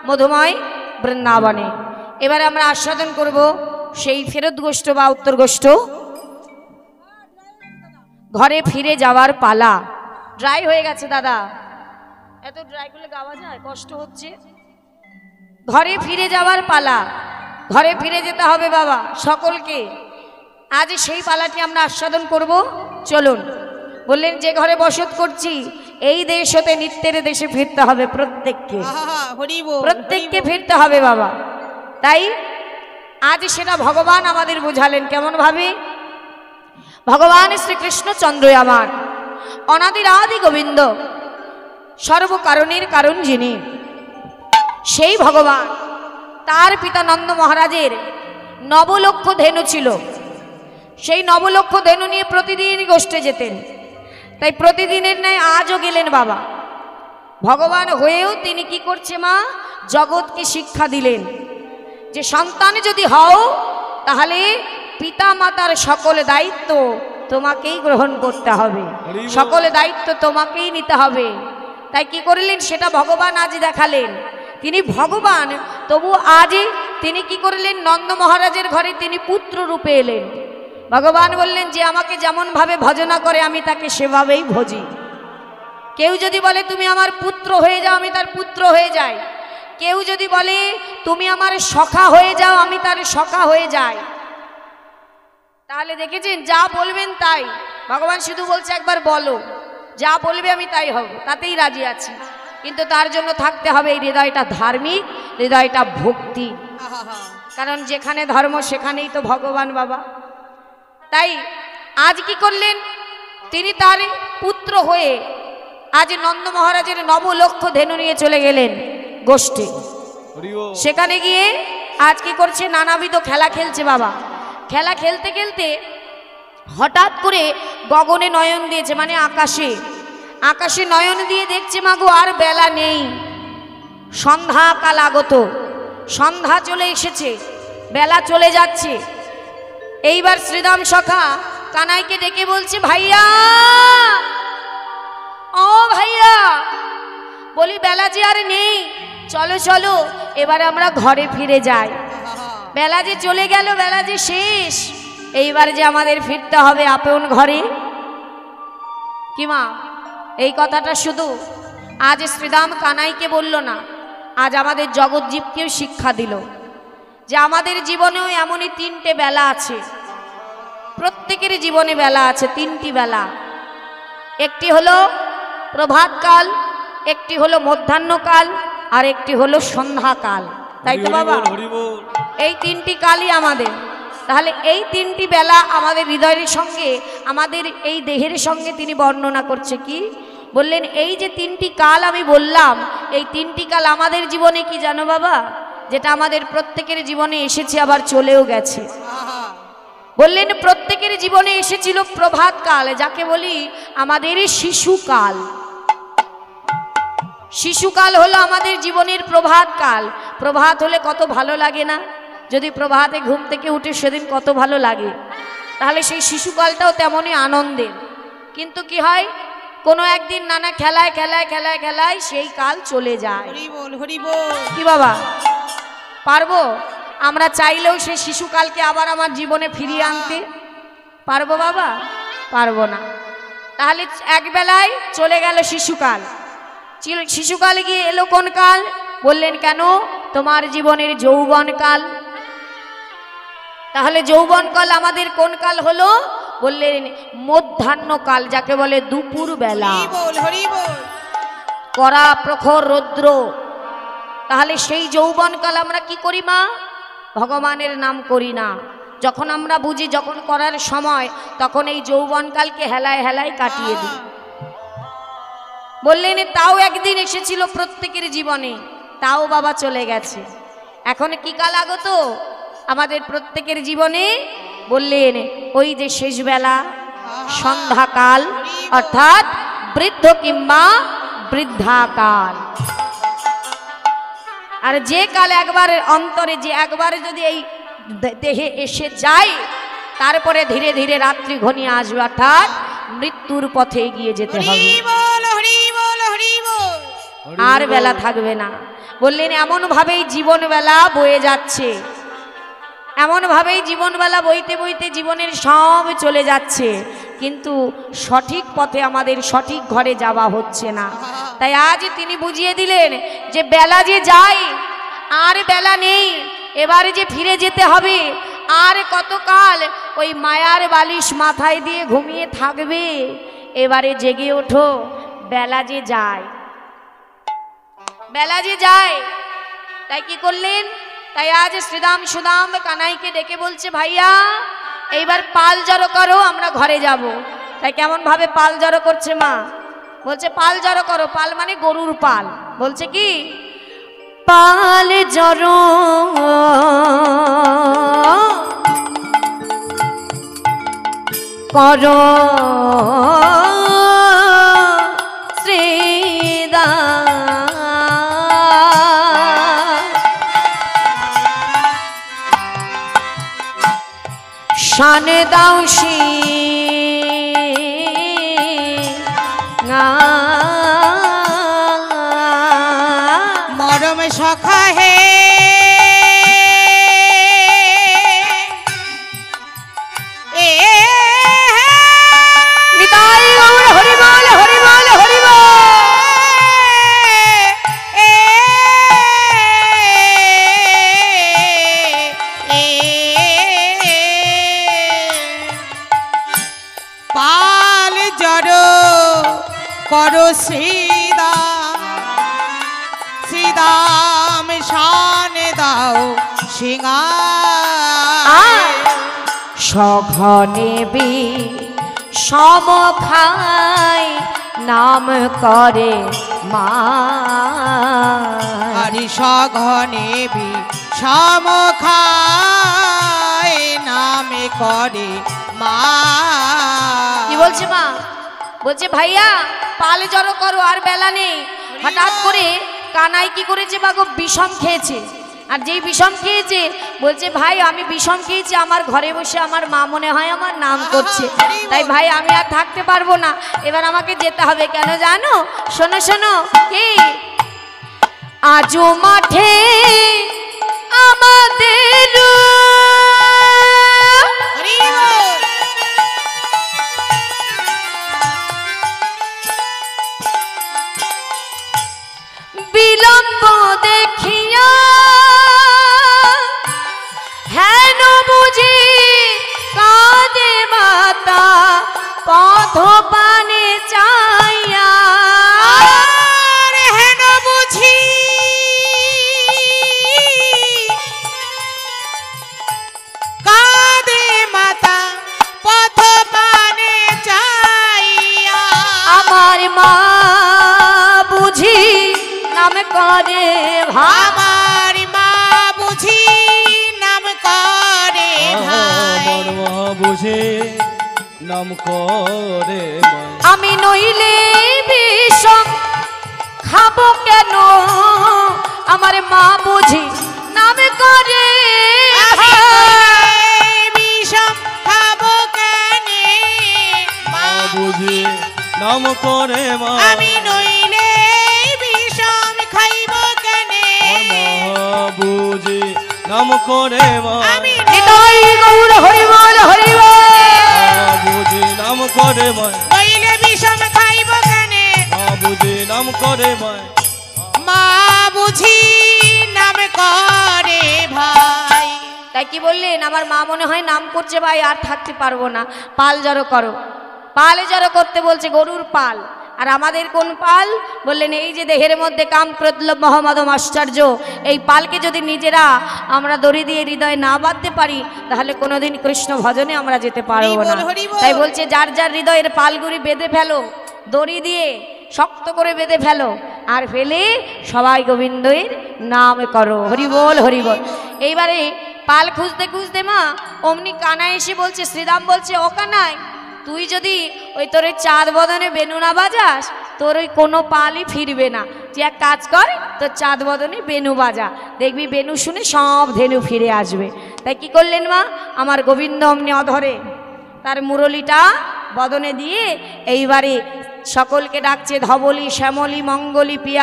মধুময় বৃন্দাবনে। এবারে আমরা আস্বাদন করব সেই ফেরত গোষ্ঠ বা উত্তর গোষ্ঠ। ঘরে ফিরে যাওয়ার পালা। ড্রাই হয়ে গেছে দাদা, এত ড্রাই করলে গাওয়া যায়, কষ্ট হচ্ছে। ঘরে ফিরে যাওয়ার পালা, ঘরে ফিরে যেতে হবে বাবা সকলকে। আজ সেই পালাটি আমরা আস্বাদন করব। চলুন। বললেন যে ঘরে বসত করছি এই দেশ হতে নিত্যের দেশে ফিরতে হবে প্রত্যেককে, প্রত্যেককে ফিরতে হবে বাবা। তাই আজ সেটা ভগবান আমাদের বুঝালেন কেমন ভাবে। ভগবান শ্রীকৃষ্ণচন্দ্র আমার অনাদির আদি গোবিন্দ, সর্বকারণের কারণ যিনি, সেই ভগবান তার পিতা নন্দ মহারাজের 9 লক্ষ ধেনু ছিল। সেই 9 লক্ষ ধেনু নিয়ে প্রতিদিন গোষ্ঠে যেতেন। তাই প্রতিদিনের ন্যায় আজও গেলেন বাবা। ভগবান হয়েও তিনি কি করছে মা, জগৎকে শিক্ষা দিলেন যে সন্তান যদি হও তাহলে পিতা মাতার সকল দায়িত্ব তোমাকেই গ্রহণ করতে হবে, সকল দায়িত্ব তোমাকেই নিতে হবে। তাই কি করলেন সেটা ভগবান আজ দেখালেন। তিনি ভগবান, তবু আজ তিনি কি করলেন, নন্দ মহারাজের ঘরে তিনি পুত্র রূপে এলেন। ভগবান বললেন যে আমাকে যেমন ভাবে ভজনা করে আমি তাকে সেভাবেই ভজি। কেউ যদি বলে তুমি আমার পুত্র হয়ে যাও আমি তার পুত্র হয়ে যাই, কেউ যদি বলে তুমি আমার সখা হয়ে যাও আমি তার সখা হয়ে যাই। তাহলে দেখেছেন যা বলবেন তাই। ভগবান শুধু বলছে একবার বলো, যা বলবে আমি তাই হব, তাতেই রাজি আছি। কিন্তু তার জন্য থাকতে হবে এই হৃদয়টা ধার্মিক, হৃদয়টা ভক্তি। কারণ যেখানে ধর্ম সেখানেই তো ভগবান বাবা। তাই আজ কি করলেন, তিনি তার পুত্র হয়ে আজ নন্দ মহারাজের 9 লক্ষ ধেনু নিয়ে চলে গেলেন গোষ্ঠী। সেখানে গিয়ে আজ কি করছে, নানাবিধ খেলা খেলছে বাবা। খেলা খেলতে খেলতে হঠাৎ করে গগনে নয়ন দিয়েছে, মানে আকাশে, আকাশে নয়ন দিয়ে দেখছে মাগো আর বেলা নেই, সন্ধ্যাকাল আগত, সন্ধ্যা চলে এসেছে, বেলা চলে যাচ্ছে। এইবার শ্রীরাম সখা কানাইকে ডেকে বলছে ভাইয়া, ও ভাইয়া, বলি বেলা যে আর নেই, চলো চলো এবার আমরা ঘরে ফিরে যাই। বেলা যে চলে গেল, বেলা যে শেষ, এইবার যে আমাদের ফিরতে হবে আপন ঘরে। কি মা, এই কথাটা শুধু আজ শ্রীরাম কানাইকে বলল না, আজ আমাদের জগৎজীবকেও শিক্ষা দিল যে আমাদের জীবনেও এমনই 3টে বেলা আছে। প্রত্যেকের জীবনে বেলা আছে, 3টি বেলা। একটি হলো প্রভাতকাল, একটি হলো মধ্যাহ্নকাল, আর একটি হলো সন্ধ্যাকাল। তাই তো বাবা, এই 3টি কালই আমাদের। তাহলে এই 3টি বেলা আমাদের হৃদয়ের সঙ্গে, আমাদের এই দেহের সঙ্গে তিনি বর্ণনা করছে। কি বললেন, এই যে 3টি কাল আমি বললাম, এই 3টি কাল আমাদের জীবনে কি জানো বাবা, যেটা আমাদের প্রত্যেকের জীবনে এসেছে আবার চলেও গেছে। বললেন প্রত্যেকের জীবনে এসেছিল প্রভাতকাল, যাকে বলি আমাদের শিশুকাল। শিশুকাল হলো আমাদের জীবনের প্রভাতকাল। প্রভাত হলে কত ভালো লাগে না, যদি প্রভাতে ঘুম থেকে উঠে সেদিন কত ভালো লাগে। তাহলে সেই শিশুকালটাও তেমনই আনন্দের। কিন্তু কি হয়, কোনো একদিন নানা খেলায় খেলায় খেলায় খেলায় সেই কাল চলে যায়। কি বাবা, পারবো আমরা চাইলেও সেই শিশুকালকে আবার আমার জীবনে ফিরিয়ে আনতে পারবো বাবা? পারবো না। তাহলে একবেলায় চলে গেল শিশুকাল। শিশুকালে গিয়ে এলো কোন কাল? বললেন কেন, তোমার জীবনের যৌবনকাল। তাহলে যৌবনকাল আমাদের কোন কাল হলো? বললেন মধ্যাহ্নকাল, যাকে বলে দুপুর বেলা, কড়া প্রখর রৌদ্র। তাহলে সেই যৌবনকাল আমরা কি করি মা? ভগবানের নাম করি না। যখন আমরা বুঝি যখন করার সময়, তখন এই যৌবনকালকে হেলায় হেলায় কাটিয়ে দিই। বললেন তাও একদিন এসেছিল প্রত্যেকের জীবনে, তাও বাবা চলে গেছে। এখন কি কাল আগত আমাদের প্রত্যেকের জীবনে? বললেন ওই যে শেষ বেলা, সন্ধ্যাকাল, অর্থাৎ বৃদ্ধ কিংবা বৃদ্ধাকাল। আর যে কাল একবার অন্তরে, যে একবার যদি এই দেহে এসে যায়, তারপরে ধীরে ধীরে রাত্রি ঘনিয়ে আসবে, অর্থাৎ মৃত্যুর পথে এগিয়ে যেতে হবে। আর বেলা থাকবে না। বললেন এমনভাবেই জীবনবেলা বয়ে যাচ্ছে, এমনভাবেই জীবনবেলা বইতে বইতে জীবনের সব চলে যাচ্ছে, কিন্তু সঠিক পথে আমাদের সঠিক ঘরে যাওয়া হচ্ছে না। তাই আজ তিনি বুঝিয়ে দিলেন যে বেলা যে যায় আর বেলা নেই, এবারে যে ফিরে যেতে হবে, আর কতকাল ওই মায়ার বালিশ মাথায় দিয়ে ঘুমিয়ে থাকবে, এবারে জেগে ওঠো, বেলা যে যায়, বেলা যে যায়। তাই কি করলেন, তাই আজ শ্রীদাম সুদাম কানাইকে ডেকে বলছে ভাইয়া এইবার পাল জড়ো করো, আমরা ঘরে যাব। তাই কেমন ভাবে পাল জড়ো করছে মা, বলছে পাল জড়ো করো, পাল মানে গরুর পাল, বলছে কি পাল জড়ো করো শান দাও মরম সখা হে করো শ্রীদাম শান দাও সিংহার সঘনে বি সমখাই নাম করে মা, হরি সঘনে বি সমখাই নামে করে মা। কি বলছে মা, বলছে ভাইয়া পাল জড়ো করো, আর বেলা নেই। হঠাৎ করে কানাই কি করেছে বাগো, বিষম খেয়েছে। আর যেই বিষম খেয়েছে বলছে ভাই আমি বিষম খেয়েছি, আমার ঘরে বসে আমার মা মনে হয় আমার নাম করছে, তাই ভাই আমি আর থাকতে পারবো না, এবার আমাকে যেতে হবে। কেন জানো, শোনো শোনো, কি আজও মাঠে আমাদের বিলম্ব দেখিয়া হেন বুঝি কাঁদে মাতা পথ পানে চাইয়া, হেন বুঝি কাঁদে মাতা পথ পানে চাইয়া, আমার মা বুঝি নাম করে আমার মা বুঝি নাম করে ভাই, আমার মা বুঝি নাম করে আমি নইলে বিষম খাবো কেন, আমার মা বুঝি নাম করে বিষম খাবো কেন, মা বুঝি নাম করে মা, আমি নইলে বিষম খাইব কেন, মা বুঝি নাম করে মা, আমি নিতাই গৌর হরিবল হরিবল, মা বুঝি নাম করে মা, নইলে বিষম খাইব কেন, মা বুঝি নাম করে মা, মা বুঝি নাম করে ভাই। তাই কি বললেন, আমার মা মনে হয় নাম করছে ভাই আর থাকতে পারবো না, পাল জড়ো করো। পাল জড়ো করতে বলছে গরুর পাল। আর আমাদের কোন পাল, বললেন এই যে দেহের মধ্যে কাম ক্রোধ লোভ মোহ মদ আশ্চর্য, এই পালকে যদি নিজেরা আমরা দড়ি দিয়ে হৃদয়ে না বাঁধতে পারি, তাহলে কোনোদিন কৃষ্ণ ভজনে আমরা যেতে পারবো না। তাই বলছে যার যার হৃদয়ের পালগুলি বেঁধে ফেলো, দড়ি দিয়ে শক্ত করে বেঁধে ফেলো, আর ফেলে সবাই গোবিন্দের নাম করো, হরিবল হরিবল। এইবারে পাল খুঁজতে খুঁজতে মা অমনি কানাই এসে বলছে, শ্রীরাম বলছে ও কানাই, তুই যদি ওই তোর ওই চাঁদ বদনে বেনু না বাজাস, তোর ওই কোনো পালই ফিরবে না। তুই এক কাজ কর, তোর চাঁদ বদনে বেনু বাজা, দেখবি বেনু শুনে সব ধেনু ফিরে আসবে। তাই কি করলেন মা, আমার গোবিন্দ অমনি অধরে তার মুরলিটা বদনে দিয়ে এইবারে সকলকে ডাকছে, ধবলি শ্যামলি মঙ্গলি পিয়া